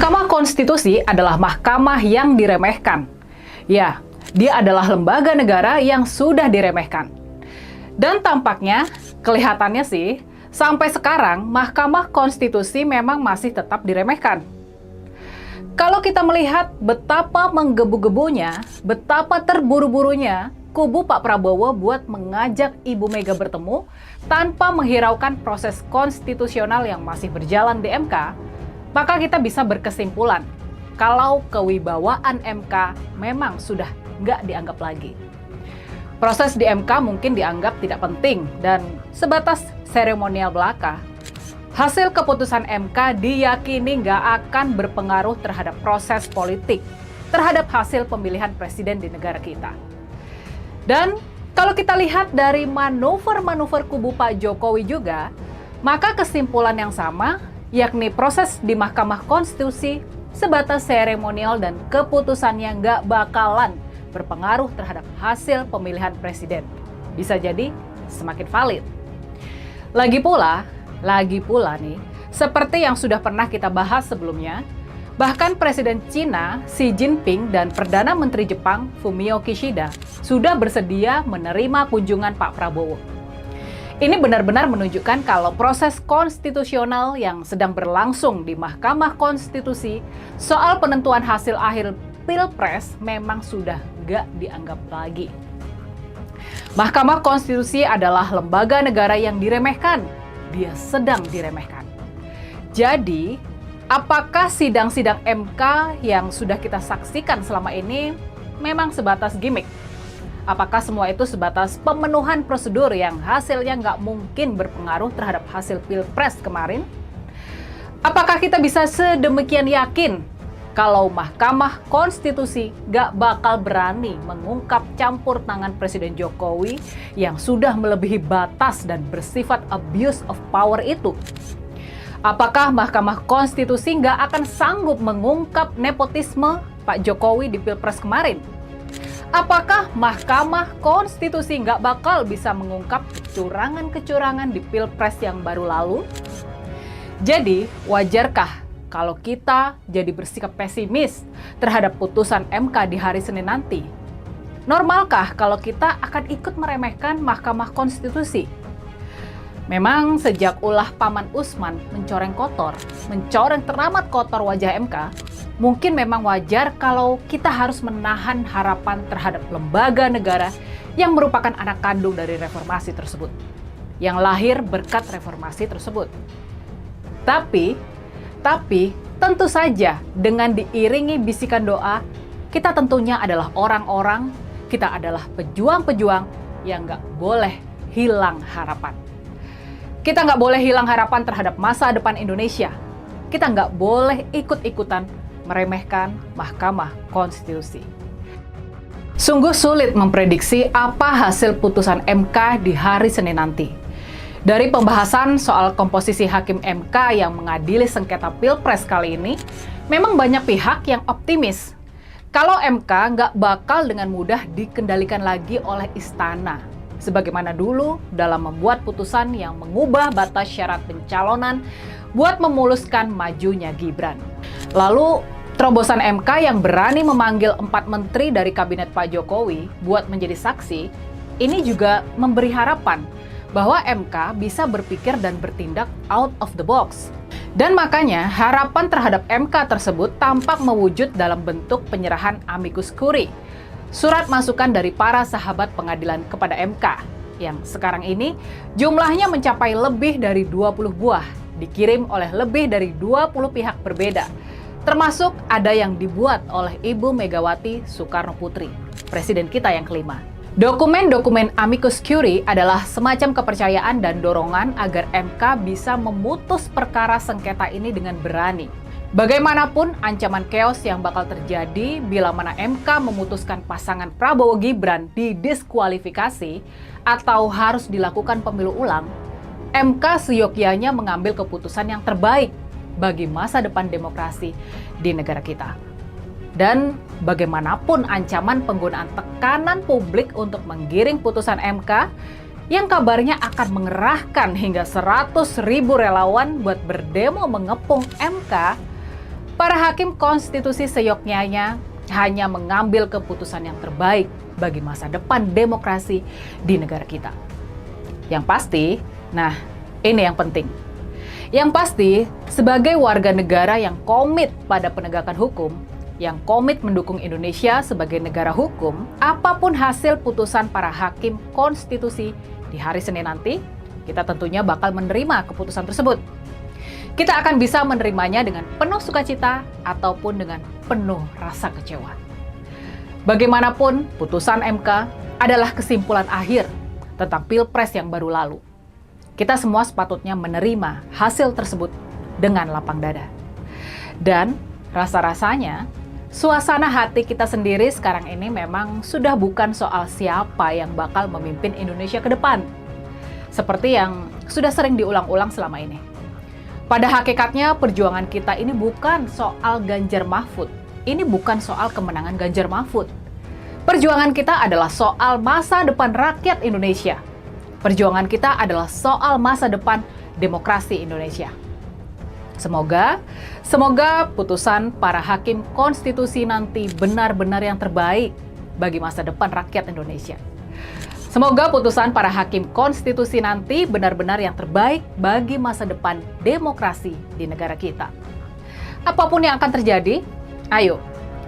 Mahkamah Konstitusi adalah mahkamah yang diremehkan. Ya, dia adalah lembaga negara yang sudah diremehkan. Dan tampaknya, kelihatannya sih, sampai sekarang Mahkamah Konstitusi memang masih tetap diremehkan. Kalau kita melihat betapa menggebu-gebunya, betapa terburu-burunya kubu Pak Prabowo buat mengajak Ibu Mega bertemu tanpa menghiraukan proses konstitusional yang masih berjalan di MK, maka kita bisa berkesimpulan kalau kewibawaan MK memang sudah nggak dianggap lagi. Proses di MK mungkin dianggap tidak penting dan sebatas seremonial belaka. Hasil keputusan MK diyakini nggak akan berpengaruh terhadap proses politik, terhadap hasil pemilihan presiden di negara kita. Dan kalau kita lihat dari manuver-manuver kubu Pak Jokowi juga, maka kesimpulan yang sama, yakni proses di Mahkamah Konstitusi sebatas seremonial dan keputusannya nggak bakalan berpengaruh terhadap hasil pemilihan presiden. Bisa jadi semakin valid. Lagi pula nih, seperti yang sudah pernah kita bahas sebelumnya, bahkan Presiden Cina Xi Jinping dan Perdana Menteri Jepang Fumio Kishida sudah bersedia menerima kunjungan Pak Prabowo. Ini benar-benar menunjukkan kalau proses konstitusional yang sedang berlangsung di Mahkamah Konstitusi soal penentuan hasil akhir Pilpres memang sudah gak dianggap lagi. Mahkamah Konstitusi adalah lembaga negara yang diremehkan. Dia sedang diremehkan. Jadi, apakah sidang-sidang MK yang sudah kita saksikan selama ini memang sebatas gimmick? Apakah semua itu sebatas pemenuhan prosedur yang hasilnya nggak mungkin berpengaruh terhadap hasil Pilpres kemarin? Apakah kita bisa sedemikian yakin kalau Mahkamah Konstitusi nggak bakal berani mengungkap campur tangan Presiden Jokowi yang sudah melebihi batas dan bersifat abuse of power itu? Apakah Mahkamah Konstitusi nggak akan sanggup mengungkap nepotisme Pak Jokowi di Pilpres kemarin? Apakah Mahkamah Konstitusi nggak bakal bisa mengungkap kecurangan-kecurangan di Pilpres yang baru lalu? Jadi, wajarkah kalau kita jadi bersikap pesimis terhadap putusan MK di hari Senin nanti? Normalkah kalau kita akan ikut meremehkan Mahkamah Konstitusi? Memang sejak ulah Paman Usman mencoreng teramat kotor wajah MK, mungkin memang wajar kalau kita harus menahan harapan terhadap lembaga negara yang merupakan anak kandung dari reformasi tersebut, yang lahir berkat reformasi tersebut. Tapi tentu saja dengan diiringi bisikan doa, kita tentunya adalah orang-orang, kita adalah pejuang-pejuang yang nggak boleh hilang harapan. Kita nggak boleh hilang harapan terhadap masa depan Indonesia. Kita nggak boleh ikut-ikutan meremehkan Mahkamah Konstitusi. Sungguh sulit memprediksi apa hasil putusan MK di hari Senin nanti. Dari pembahasan soal komposisi hakim MK yang mengadili sengketa Pilpres kali ini, memang banyak pihak yang optimis kalau MK nggak bakal dengan mudah dikendalikan lagi oleh istana, sebagaimana dulu dalam membuat putusan yang mengubah batas syarat pencalonan buat memuluskan majunya Gibran. Lalu, terobosan MK yang berani memanggil 4 menteri dari kabinet Pak Jokowi buat menjadi saksi, ini juga memberi harapan bahwa MK bisa berpikir dan bertindak out of the box. Dan makanya harapan terhadap MK tersebut tampak mewujud dalam bentuk penyerahan amicus curiae, surat masukan dari para sahabat pengadilan kepada MK, yang sekarang ini jumlahnya mencapai lebih dari 20 buah, dikirim oleh lebih dari 20 pihak berbeda, termasuk ada yang dibuat oleh Ibu Megawati Soekarno Putri, presiden kita yang kelima. Dokumen-dokumen amicus curiae adalah semacam kepercayaan dan dorongan agar MK bisa memutus perkara sengketa ini dengan berani. Bagaimanapun ancaman chaos yang bakal terjadi bila mana MK memutuskan pasangan Prabowo Gibran didiskualifikasi atau harus dilakukan pemilu ulang, MK seyogyanya mengambil keputusan yang terbaik bagi masa depan demokrasi di negara kita. Dan bagaimanapun ancaman penggunaan tekanan publik untuk menggiring putusan MK yang kabarnya akan mengerahkan hingga 100.000 relawan buat berdemo mengepung MK, Para hakim konstitusi seyoknyanya hanya mengambil keputusan yang terbaik bagi masa depan demokrasi di negara kita. Yang pasti, nah ini yang penting. Yang pasti, sebagai warga negara yang komit pada penegakan hukum, yang komit mendukung Indonesia sebagai negara hukum, apapun hasil putusan para hakim konstitusi di hari Senin nanti, kita tentunya bakal menerima keputusan tersebut. Kita akan bisa menerimanya dengan penuh sukacita ataupun dengan penuh rasa kecewa. Bagaimanapun, putusan MK adalah kesimpulan akhir tentang Pilpres yang baru lalu. Kita semua sepatutnya menerima hasil tersebut dengan lapang dada. Dan rasa-rasanya, suasana hati kita sendiri sekarang ini memang sudah bukan soal siapa yang bakal memimpin Indonesia ke depan. Seperti yang sudah sering diulang-ulang selama ini. Pada hakikatnya perjuangan kita ini bukan soal Ganjar Mahfud. Ini bukan soal kemenangan Ganjar Mahfud. Perjuangan kita adalah soal masa depan rakyat Indonesia. Perjuangan kita adalah soal masa depan demokrasi Indonesia. Semoga putusan para hakim konstitusi nanti benar-benar yang terbaik bagi masa depan rakyat Indonesia. Semoga putusan para hakim konstitusi nanti benar-benar yang terbaik bagi masa depan demokrasi di negara kita. Apapun yang akan terjadi, ayo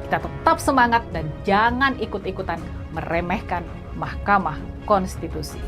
kita tetap semangat dan jangan ikut-ikutan meremehkan Mahkamah Konstitusi.